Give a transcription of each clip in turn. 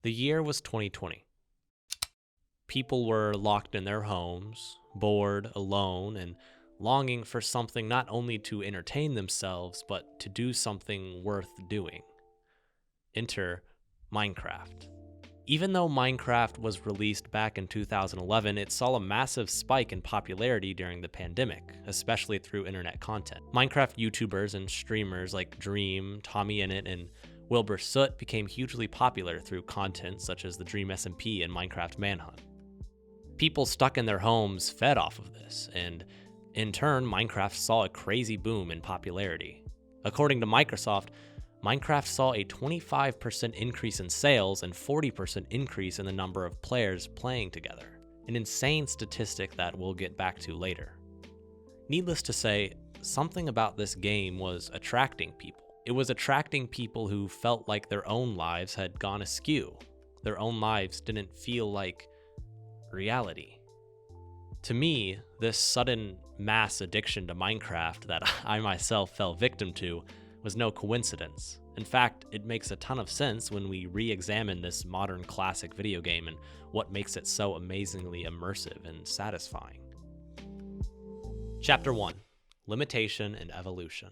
The year was 2020. People were locked in their homes, bored, alone, and longing for something not only to entertain themselves, but to do something worth doing. Enter Minecraft. Even though Minecraft was released back in 2011, it saw a massive spike in popularity during the pandemic, especially through internet content. Minecraft YouTubers and streamers like Dream, Tommy Innit, and Wilbur Soot became hugely popular through content such as the Dream SMP and Minecraft Manhunt. People stuck in their homes fed off of this, and in turn, Minecraft saw a crazy boom in popularity. According to Microsoft, Minecraft saw a 25% increase in sales and 40% increase in the number of players playing together, an insane statistic that we'll get back to later. Needless to say, something about this game was attracting people. It was attracting people who felt like their own lives had gone askew. Their own lives didn't feel like reality. To me, this sudden mass addiction to Minecraft that I myself fell victim to was no coincidence. In fact, it makes a ton of sense when we re-examine this modern classic video game and what makes it so amazingly immersive and satisfying. Chapter 1: Limitation and Evolution.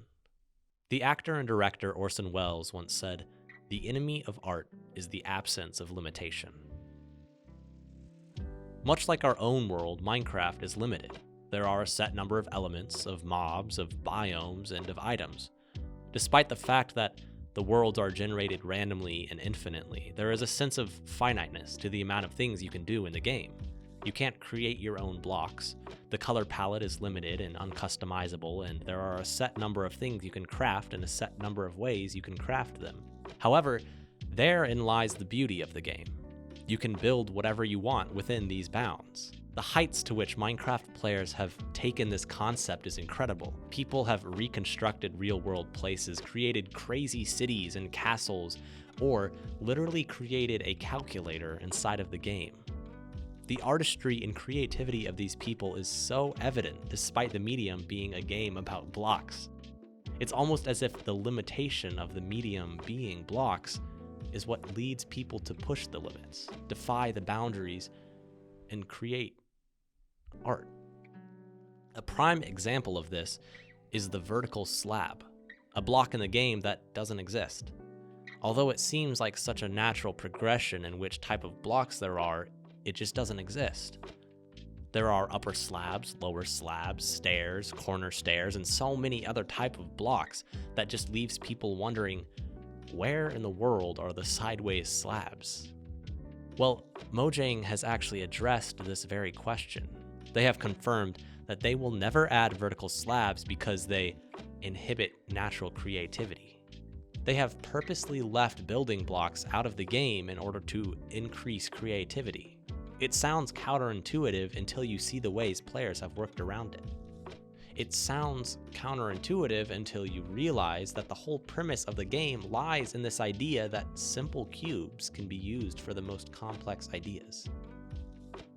The actor and director Orson Welles once said, "The enemy of art is the absence of limitation." Much like our own world, Minecraft is limited. There are a set number of elements, of mobs, of biomes, and of items. Despite the fact that the worlds are generated randomly and infinitely, there is a sense of finiteness to the amount of things you can do in the game. You can't create your own blocks. The color palette is limited and uncustomizable, and there are a set number of things you can craft and a set number of ways you can craft them. However, therein lies the beauty of the game. You can build whatever you want within these bounds. The heights to which Minecraft players have taken this concept is incredible. People have reconstructed real-world places, created crazy cities and castles, or literally created a calculator inside of the game. The artistry and creativity of these people is so evident despite the medium being a game about blocks. It's almost as if the limitation of the medium being blocks is what leads people to push the limits, defy the boundaries, and create art. A prime example of this is the vertical slab, a block in the game that doesn't exist. Although it seems like such a natural progression in which type of blocks there are, it just doesn't exist. There are upper slabs, lower slabs, stairs, corner stairs, and so many other type of blocks that just leaves people wondering, where in the world are the sideways slabs? Well, Mojang has actually addressed this very question. They have confirmed that they will never add vertical slabs because they inhibit natural creativity. They have purposely left building blocks out of the game in order to increase creativity. It sounds counterintuitive until you see the ways players have worked around it. It sounds counterintuitive until you realize that the whole premise of the game lies in this idea that simple cubes can be used for the most complex ideas.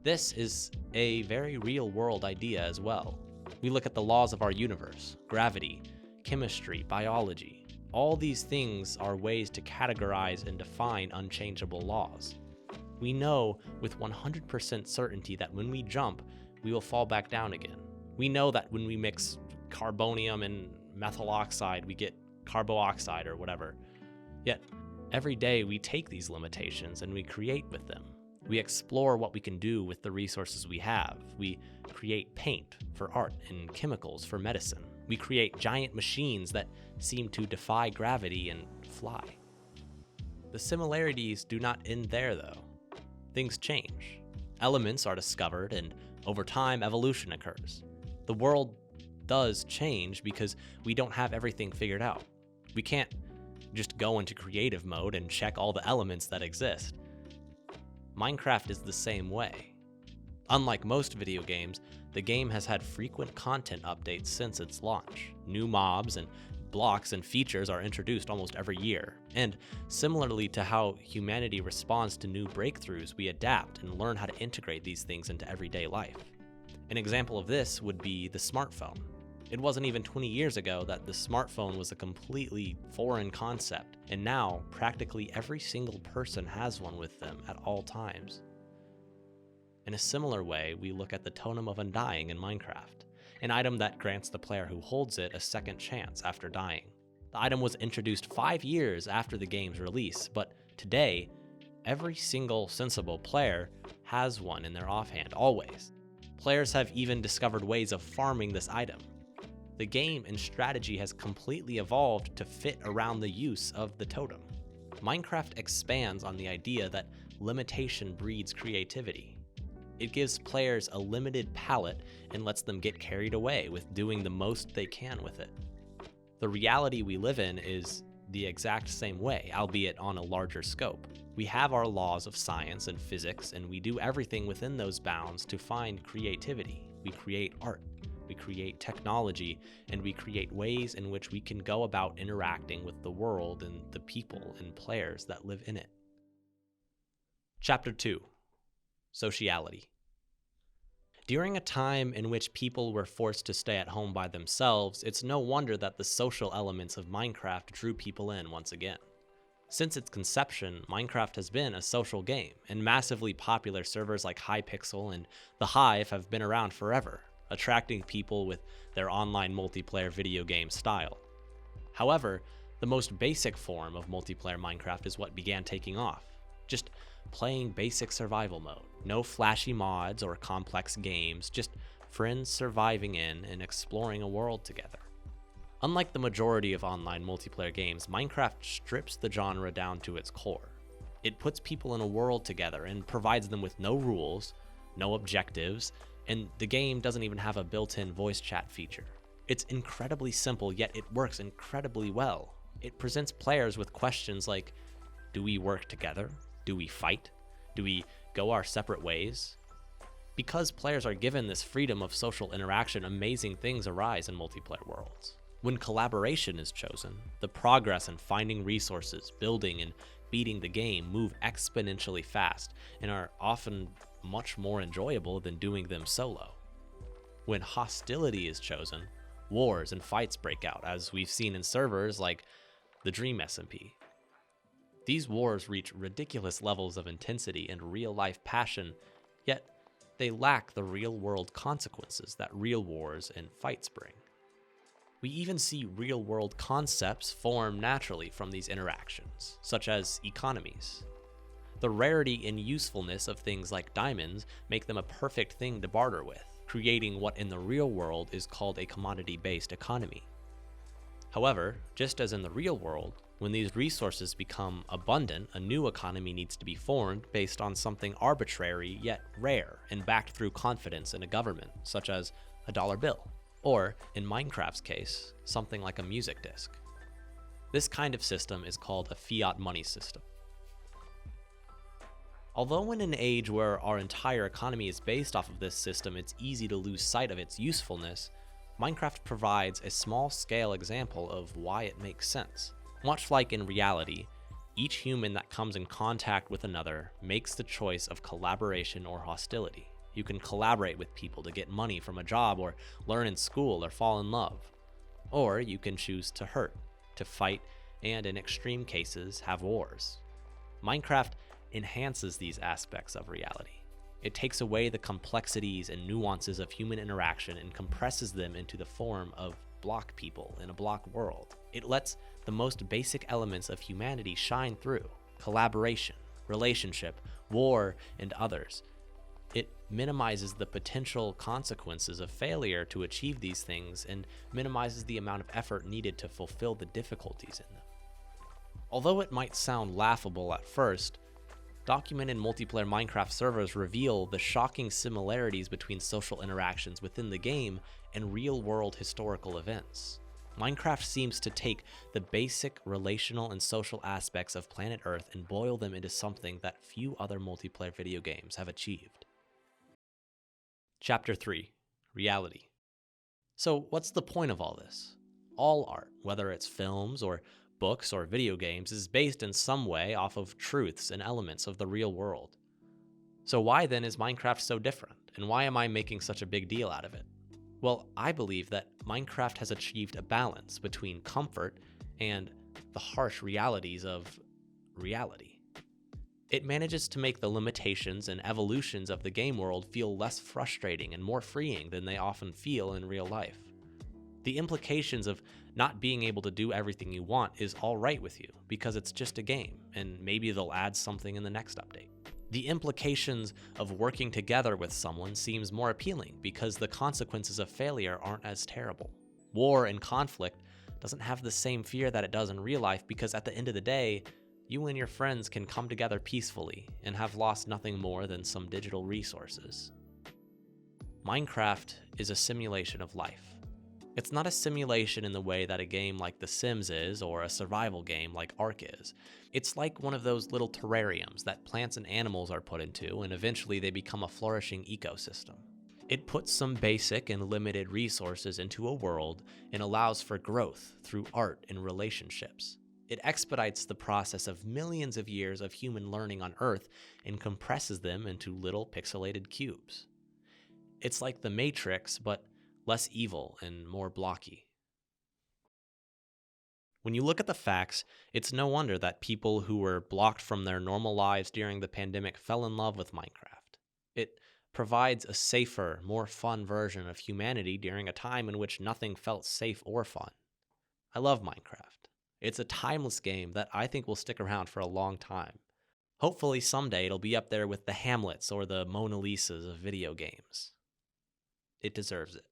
This is a very real-world idea as well. We look at the laws of our universe, gravity, chemistry, biology. All these things are ways to categorize and define unchangeable laws. We know with 100% certainty that when we jump, we will fall back down again. We know that when we mix carbonium and methyl oxide, we get carbooxide or whatever. Yet, every day we take these limitations and we create with them. We explore what we can do with the resources we have. We create paint for art and chemicals for medicine. We create giant machines that seem to defy gravity and fly. The similarities do not end there, though. Things change. Elements are discovered, and over time, evolution occurs. The world does change because we don't have everything figured out. We can't just go into creative mode and check all the elements that exist. Minecraft is the same way. Unlike most video games, the game has had frequent content updates since its launch. New mobs and blocks and features are introduced almost every year. And similarly to how humanity responds to new breakthroughs, we adapt and learn how to integrate these things into everyday life. An example of this would be the smartphone. It wasn't even 20 years ago that the smartphone was a completely foreign concept, and now practically every single person has one with them at all times. In a similar way, we look at the Totem of Undying in Minecraft, an item that grants the player who holds it a second chance after dying. The item was introduced 5 years after the game's release, but today, every single sensible player has one in their offhand, always. Players have even discovered ways of farming this item. The game and strategy has completely evolved to fit around the use of the totem. Minecraft expands on the idea that limitation breeds creativity. It gives players a limited palette and lets them get carried away with doing the most they can with it. The reality we live in is the exact same way, albeit on a larger scope. We have our laws of science and physics, and we do everything within those bounds to find creativity. We create art, we create technology, and we create ways in which we can go about interacting with the world and the people and players that live in it. Chapter 2. Sociality. During a time in which people were forced to stay at home by themselves, it's no wonder that the social elements of Minecraft drew people in once again. Since its conception, Minecraft has been a social game, and massively popular servers like Hypixel and The Hive have been around forever, attracting people with their online multiplayer video game style. However, the most basic form of multiplayer Minecraft is what began taking off. Just playing basic survival mode. No flashy mods or complex games, just friends surviving in and exploring a world together. Unlike the majority of online multiplayer games, Minecraft strips the genre down to its core. It puts people in a world together and provides them with no rules, no objectives, and the game doesn't even have a built-in voice chat feature. It's incredibly simple, yet it works incredibly well. It presents players with questions like, do we work together? Do we fight? Do we go our separate ways? Because players are given this freedom of social interaction, amazing things arise in multiplayer worlds. When collaboration is chosen, the progress in finding resources, building, and beating the game move exponentially fast and are often much more enjoyable than doing them solo. When hostility is chosen, wars and fights break out, as we've seen in servers like the Dream SMP. These wars reach ridiculous levels of intensity and real-life passion, yet they lack the real-world consequences that real wars and fights bring. We even see real-world concepts form naturally from these interactions, such as economies. The rarity and usefulness of things like diamonds make them a perfect thing to barter with, creating what in the real world is called a commodity-based economy. However, just as in the real world, when these resources become abundant, a new economy needs to be formed based on something arbitrary yet rare and backed through confidence in a government, such as a dollar bill, or, in Minecraft's case, something like a music disc. This kind of system is called a fiat money system. Although in an age where our entire economy is based off of this system, it's easy to lose sight of its usefulness, Minecraft provides a small-scale example of why it makes sense. Much like in reality, each human that comes in contact with another makes the choice of collaboration or hostility. You can collaborate with people to get money from a job or learn in school or fall in love. Or you can choose to hurt, to fight, and in extreme cases, have wars. Minecraft enhances these aspects of reality. It takes away the complexities and nuances of human interaction and compresses them into the form of block people in a block world. It lets the most basic elements of humanity shine through: collaboration, relationship, war, and others. It minimizes the potential consequences of failure to achieve these things and minimizes the amount of effort needed to fulfill the difficulties in them. Although it might sound laughable at first, documented multiplayer Minecraft servers reveal the shocking similarities between social interactions within the game and real-world historical events. Minecraft seems to take the basic relational and social aspects of planet Earth and boil them into something that few other multiplayer video games have achieved. Chapter 3. Reality. So what's the point of all this? All art, whether it's films or books or video games, is based in some way off of truths and elements of the real world. So why then is Minecraft so different, and why am I making such a big deal out of it? Well, I believe that Minecraft has achieved a balance between comfort and the harsh realities of reality. It manages to make the limitations and evolutions of the game world feel less frustrating and more freeing than they often feel in real life. The implications of not being able to do everything you want is all right with you because it's just a game, and maybe they'll add something in the next update. The implications of working together with someone seems more appealing because the consequences of failure aren't as terrible. War and conflict doesn't have the same fear that it does in real life because at the end of the day, you and your friends can come together peacefully and have lost nothing more than some digital resources. Minecraft is a simulation of life. It's not a simulation in the way that a game like The Sims is or a survival game like Ark is. It's like one of those little terrariums that plants and animals are put into, and eventually they become a flourishing ecosystem. It puts some basic and limited resources into a world and allows for growth through art and relationships. It expedites the process of millions of years of human learning on Earth and compresses them into little pixelated cubes. It's like the Matrix, but less evil and more blocky. When you look at the facts, it's no wonder that people who were blocked from their normal lives during the pandemic fell in love with Minecraft. It provides a safer, more fun version of humanity during a time in which nothing felt safe or fun. I love Minecraft. It's a timeless game that I think will stick around for a long time. Hopefully someday it'll be up there with the Hamlets or the Mona Lisas of video games. It deserves it.